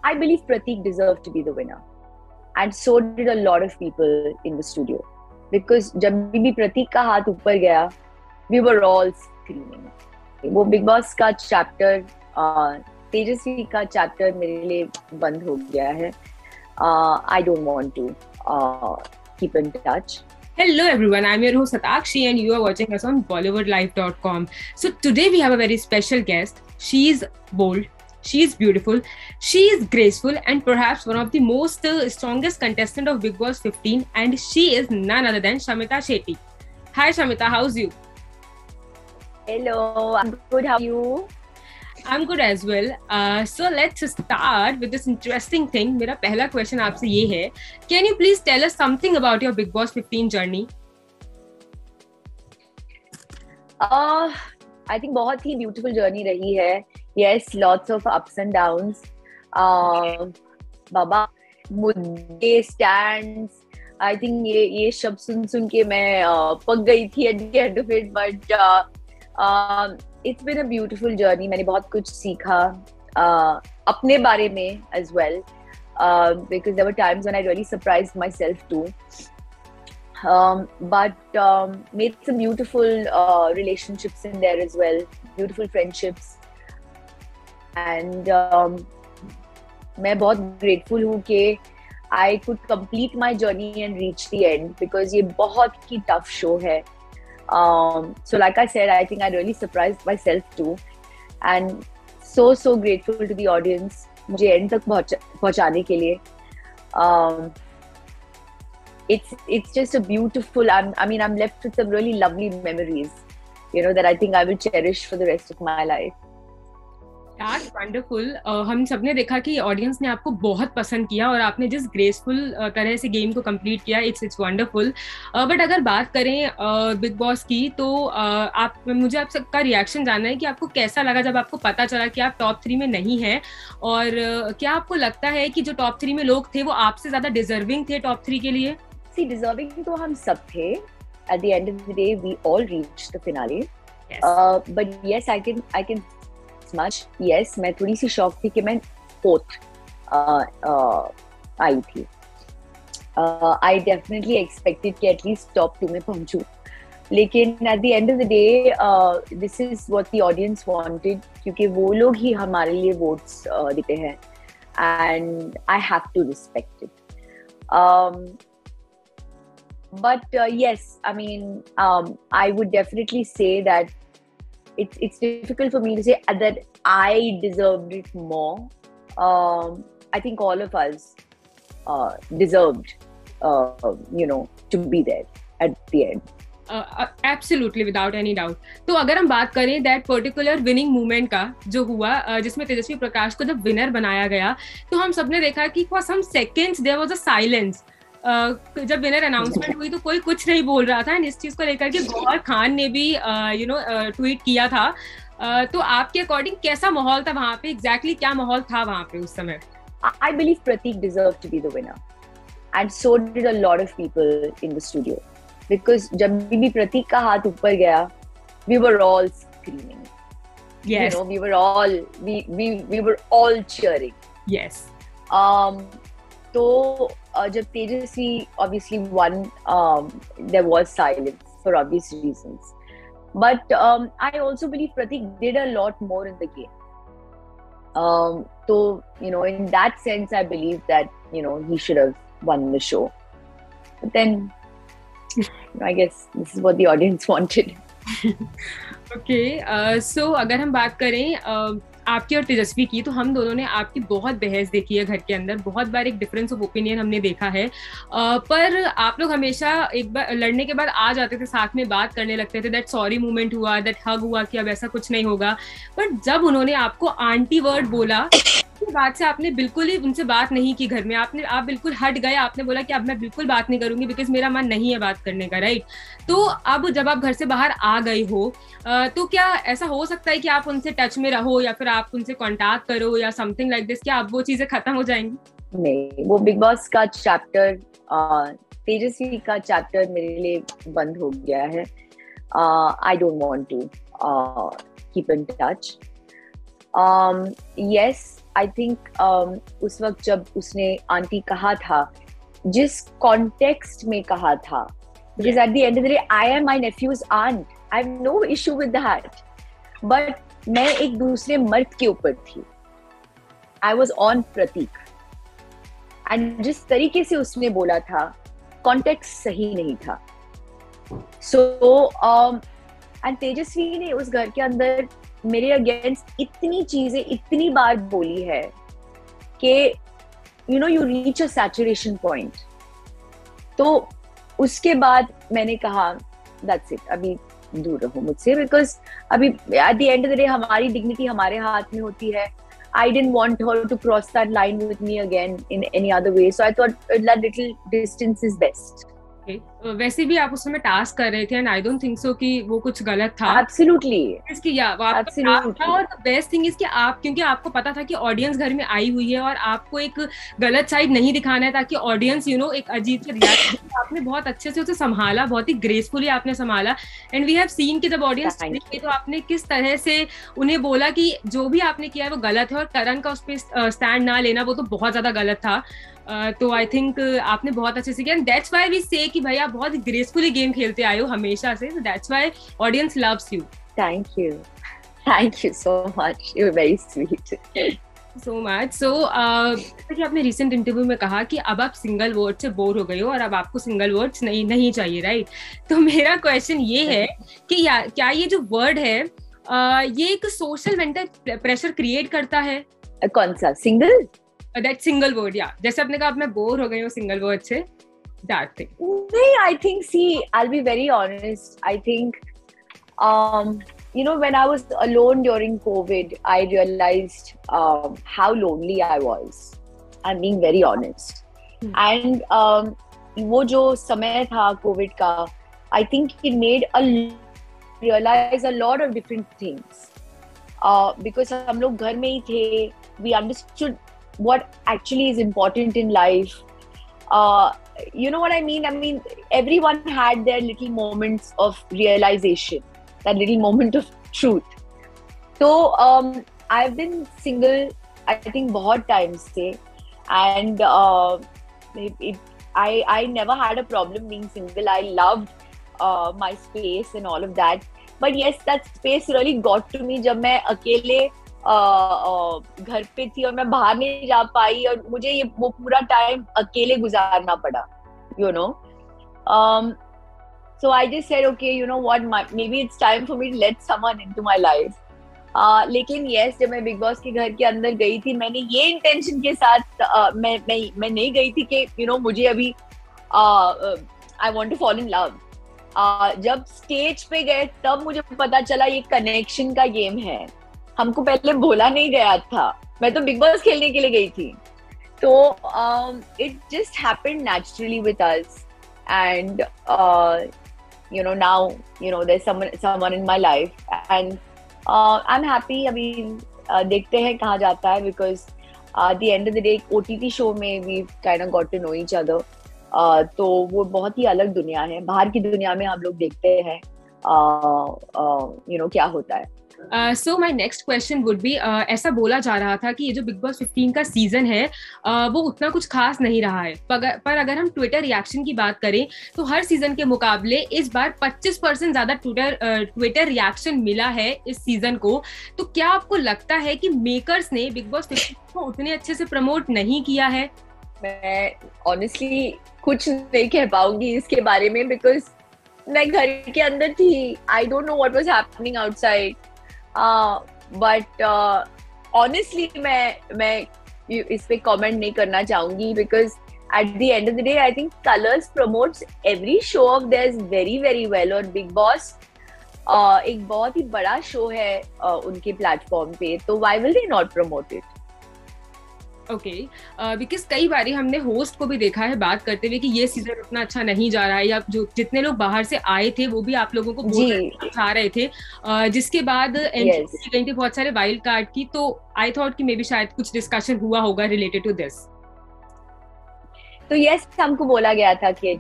I believe Pratik deserved to be the winner, and so did a lot of people in the studio. Because जब भी प्रतीक का हाथ ऊपर गया, we were all screaming. वो big Boss का chapter, तेजस्वी का चैप्टर मेरे लिए बंद हो गया है. I don't want to keep in touch. Hello everyone, I'm your host Satakshi and you are watching us on BollywoodLife.com. So today we have a very special guest. She is bold, she is beautiful, she is graceful and perhaps one of the most strongest contestant of Bigg Boss 15, and she is none other than Shamita Shetty. Hi Shamita, how's you? Hello, I'm good. How are you? I'm good as well. So let's start with this interesting thing. मेरा पहला question आपसे ये है, can you please tell us something about your Bigg Boss 15 journey? I think बहुत ही beautiful journey रही है. Yes, lots of ups and downs. बाबा मुद्दे, stands. I think ये शब्द सुन के मैं पक गई थी at the end of it, but it's been a beautiful journey. मैंने बहुत कुछ सीखा अपने बारे में as well, because there were times when I really surprised myself too. But made some beautiful relationships in there as well, beautiful friendships, and मैं बहुत grateful हूँ कि I could complete my journey and reach the end, because ये बहुत ही tough show है. So like I said, I think I really surprised myself too, and so grateful to the audience मुझे end तक पहुंचाने के लिए. It's just a beautiful. I'm left with some really lovely memories, that I think I will cherish for the rest of my life. That's wonderful. हम सबने देखा कि audience ने आपको बहुत पसंद किया और आपने जिस ग्रेसफुल तरह से गेम को कंप्लीट किया, इट्स वंडरफुल. बट अगर बात करें बिग बॉस की, तो मुझे आप सबका रिएक्शन जानना है कि आपको कैसा लगा जब आपको पता चला कि आप टॉप 3 में नहीं हैं, और क्या आपको लगता है कि जो टॉप 3 में लोग थे वो आपसे ज्यादा डिजर्विंग थे टॉप 3 के लिए? डिजर्विंग तो हम सब थे. At the end of the day, we all reached the finale. Yes. But yes, I can much. Yes, मैं थोड़ी सी शॉक थी कि मैं 4th आई थी. I definitely expected कि at least top 2 में पहुंचूं. लेकिन at the end of the day, this is what the audience wanted, क्योंकि वो लोग ही हमारे लिए votes देते हैं, and I have to respect it. But yes, I would definitely say that it's difficult for me to say that I deserved it more. I think all of us deserved, to be there at the end. Absolutely, without any doubt. तो अगर हम बात करें that particular winning moment का जो हुआ, जिसमें तेजस्वी प्रकाश को जब विनर बनाया गया, तो हम सबने देखा कि for some seconds there was a silence. जब विनर अनाउंसमेंट हुई तो कोई कुछ नहीं बोल रहा था, एंड इस चीज को लेकर के गौहर खान ने भी ट्वीट किया था. तो आपके अकॉर्डिंग कैसा माहौल था वहां पे? एग्जैक्टली क्या माहौल था वहां पे उस समय? I believe Pratik deserved to be the winner, and so did a lot of people in the studio, because जब भी प्रतीक का हाथ ऊपर गया, we were all screaming. Yes. We were all cheering. Yes. तो जब तेजस्वी obviously won, there was silence for obvious reasons. But I also believe Pratik did a lot more in the game. So, in that sense, I believe that, he should have won the show. But then, I guess this is what the audience wanted. Okay, so अगर हम बात करें आपकी और तेजस्वी की, तो हम दोनों ने आपकी बहुत बहस देखी है घर के अंदर, बहुत बार एक डिफरेंस ऑफ ओपिनियन हमने देखा है, पर आप लोग हमेशा एक बार लड़ने के बाद आ जाते थे, साथ में बात करने लगते थे, दैट सॉरी मूवमेंट हुआ, दैट हग हुआ कि अब ऐसा कुछ नहीं होगा. बट जब उन्होंने आपको आंटी वर्ड बोला, उसके बाद से आपने बिल्कुल ही उनसे बात नहीं की घर में, आप बिल्कुल हट गए, आपने बोला कि अब मैं बिल्कुल बात नहीं करूंगी बिकॉज मेरा मन नहीं है बात करने का, राइट? तो अब जब आप घर से बाहर आ गए हो, तो क्या ऐसा हो सकता है कि आप उनसे टच में रहो या फिर आप उनसे कांटेक्ट करो या समथिंग लाइक दिस? क्या अब वो चीजें खत्म हो जाएंगी? नहीं, वो बिग बॉस का चैप्टर, तेजस्वी का चैप्टर मेरे लिए बंद हो गया है. I don't want to keep in touch. Yes, I think उस वक्त जब उसने आंटी कहा था, जिस कॉन्टेक्स्ट में कहा था, because at the end of the day I am my nephew's aunt, I have no issue with that, but मैं एक दूसरे मर्द के ऊपर थी, I was on Prateek, and जिस तरीके से उसने बोला था कॉन्टेक्स्ट सही नहीं था. सो एंड तेजस्वी ने उस घर के अंदर मेरे अगेंस्ट इतनी चीजें इतनी बार बोली है कि you know you reach a saturation point. तो उसके बाद मैंने कहा दैट्स इट, अभी दूर रहो मुझसे, बिकॉज अभी eight the end of the day हमारी डिग्निटी हमारे हाथ में होती है. I didn't want her to cross that line with me again in any other way, so I thought that little distance is best. वैसे भी आप उस समय टास्क कर रहे थे and I don't think so कि वो कुछ गलत था. एब्सोल्युटली इसकी या वो आपका टास्क था. और बेस्ट थिंग इज कि आप, क्योंकि आपको पता था कि ऑडियंस घर में आई हुई है और आपको एक गलत साइड नहीं दिखाना है ताकि ऑडियंस यू नो एक अजीब से रिएक्शन. आपने बहुत अच्छे से उसे संभाला, बहुत ही ग्रेसफुली आपने संभाला. एंड वी हैव सीन कि जब ऑडियंस तो आपने किस तरह से उन्हें बोला कि जो भी आपने किया है वो गलत है, और करण का उस पर स्टैंड ना लेना वो तो बहुत ज्यादा गलत था. तो आई थिंक आपने बहुत अच्छे से किया. एंड दैट्स व्हाई वी से कि भाई आप बहुत ग्रेसफुली गेम खेलते आए हो हमेशा से. That's why audience loves you. Thank you so much, you are very sweet. So much. So कि आपने रिसेंट इंटरव्यू में कहा कि अब आप सिंगल वर्ड से बोर हो गए हो और अब आपको सिंगल वर्ड्स नहीं चाहिए, राइट? तो मेरा क्वेश्चन ये है कि क्या ये जो वर्ड है ये एक सोशल मेंटल प्रेशर क्रिएट करता है? कौन सा single? That single word, yeah. जैसे आपने कहा अब मैं बोर हो गई हूँ सिंगल वर्ड से, that thing. नहीं, I think, see, I'll be very honest. I think, you know, when I was alone during COVID, I realized how lonely I was. I'm being very honest. And वो जो समय था COVID का, I think it made realize a lot of different things. Because हम लोग घर में ही थे, we understood what actually is important in life. You know what I mean? I mean, everyone had their little moments of realization, that little moment of truth. So, I've been single, I think, बहुत times से, and I never had a problem being single. I loved my space and all of that. But yes, that space really got to me जब मैं अकेले घर पे थी और मैं बाहर नहीं जा पाई और मुझे ये वो पूरा टाइम अकेले गुजारना पड़ा, you know. So I just said, okay, you know what, maybe it's time for me to let someone into my life. लेकिन yes, जब मैं बिग बॉस के घर के अंदर गई थी, मैंने ये इंटेंशन के साथ मैं नहीं गई थी कि you know मुझे अभी I want to fall in love. जब स्टेज पे गए तब मुझे पता चला ये कनेक्शन का गेम है. हमको पहले बोला नहीं गया था, मैं तो बिग बॉस खेलने के लिए गई थी. तो it just happened naturally with us, and you know, now you know there's someone in my life, and I'm happy. अभी देखते हैं कहाँ जाता है, because at the end of the day OTT show में we kind of got to know each other. तो वो बहुत ही अलग दुनिया है. बाहर की दुनिया में हम लोग देखते हैं you know क्या होता है. So my next question would be, ऐसा बोला जा रहा था कि ये जो बिग बॉस 15 का सीजन है वो उतना कुछ खास नहीं रहा है, पर अगर हम ट्विटर रिएक्शन की बात करें तो हर सीजन के मुकाबले इस बार 25% ज्यादा ट्विटर रिएक्शन मिला है इस सीजन को. तो क्या आपको लगता है कि मेकर्स ने बिग बॉस 15 को उतने अच्छे से प्रमोट नहीं किया है? मैं ऑनेस्टली कुछ नहीं कह पाऊंगी इसके बारे में, बिकॉज मैं घर के अंदर थी. I don't know what was happening outside. But honestly मैं इस पे comment नहीं करना चाहूंगी, because at the end of the day I think Colors promotes every show of theirs very very well, और Big Boss एक बहुत ही बड़ा शो है उनके प्लेटफॉर्म पे, तो why will they not promote it? Okay, because कई बारी हमने होस्ट को भी देखा है बात करते हुए कि ये सीजन उतना अच्छा नहीं जा रहा है, या जो जितने लोग बाहर से आए थे वो भी आप लोगों को दिखा रहे थे, जिसके बाद एंट्री गई थी बहुत सारे वाइल्ड कार्ड की. तो आई थॉट कि मे बी शायद कुछ डिस्कशन हुआ होगा रिलेटेड टू दिस. तो यस, हमको बोला गया था कि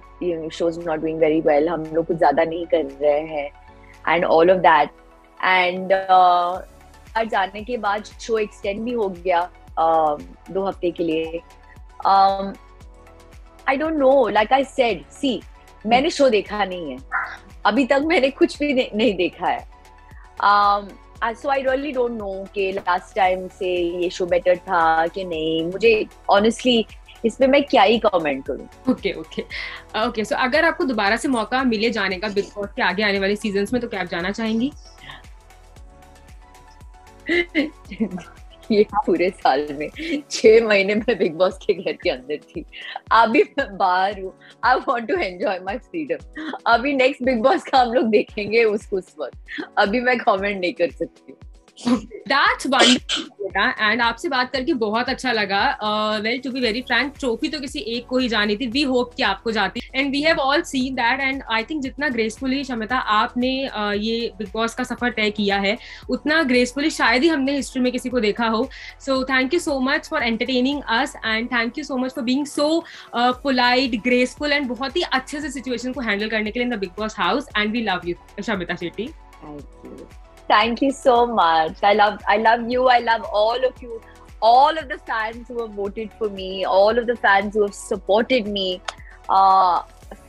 show is not doing very well, हम लोग कुछ ज्यादा नहीं कर रहे हैं and all of that. And जाने के बाद शो एक्सटेंड भी हो गया 2 हफ्ते के लिए. I don't know, like I said, see, मैंने शो देखा नहीं है अभी तक, मैंने कुछ भी नहीं देखा है. So I really don't know कि last time से ये शो better था कि नहीं. मुझे honestly इसमें मैं क्या ही कमेंट करूं. ओके. सो अगर आपको दोबारा से मौका मिले जाने का बिग बॉस के आगे आने वाले सीजन्स में, तो क्या आप जाना चाहेंगी? ये पूरे साल में 6 महीने में बिग बॉस के घर के अंदर थी, अभी मैं बाहर हूँ. I want to enjoy my freedom. अभी नेक्स्ट बिग बॉस का हम लोग देखेंगे उस वक्त. अभी मैं कमेंट नहीं कर सकती. That's wonderful, and आपसे बात करके बहुत अच्छा लगा. Well, to be very frank, trophy तो किसी एक को ही जानी थी. We hope कि आपको जाती. And we have all seen that, and I think जितना gracefully शमिता आपने ये बिग बॉस का सफर तय किया है, उतना gracefully शायद ही हमने हिस्ट्री में किसी को देखा हो. So thank you so much for entertaining us, and thank you so much for being so polite, graceful, and बहुत ही अच्छे से सिचुएशन को हैंडल करने के लिए in the Big Boss house. And we love you, Shamita Shetty. Thank you. Thank you so much. I love you. I love all of you. All of the fans who have voted for me. All of the fans who have supported me.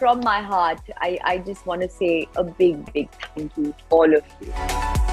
From my heart, I just want to say a big thank you to all of you.